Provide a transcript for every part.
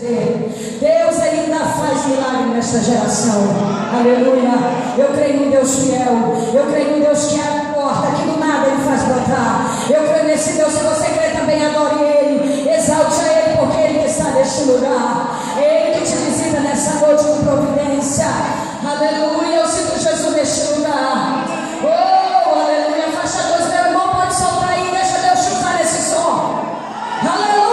Deus ainda faz milagre nesta geração. Aleluia. Eu creio em Deus fiel. Eu creio em Deus que abre a porta, que do nada Ele faz brotar. Eu creio nesse Deus. Se você crê também, adore Ele, exalte a Ele, porque Ele que está neste lugar. É Ele que te visita nessa noite com providência. Aleluia. Eu sinto Jesus neste lugar. Oh, aleluia. Faixa 2, meu irmão, pode soltar aí. Deixa Deus te usar nesse som. Aleluia.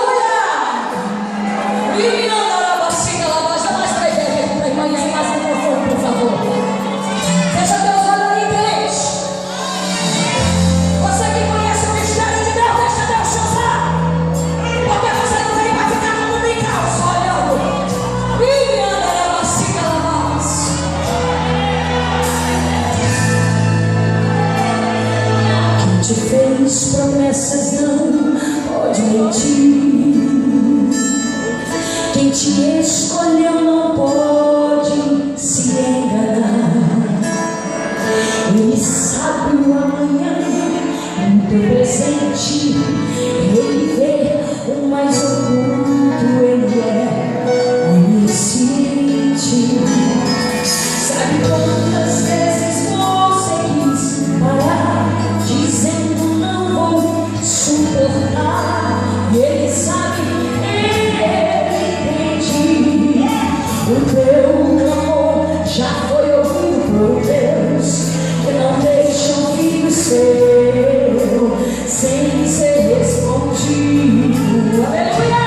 Promessas não pode mentir. Quem te escolheu não pode se enganar. Ele sabe o amanhã, o teu presente. Ele vê o mais oculto. Ele é onisciente. Sabe quantas vezes você quis parar, dizendo suportar. Ele sabe, Ele entende. O teu amor já foi ouvido por Deus, que não deixa um filho seu sem ser respondido. Aleluia!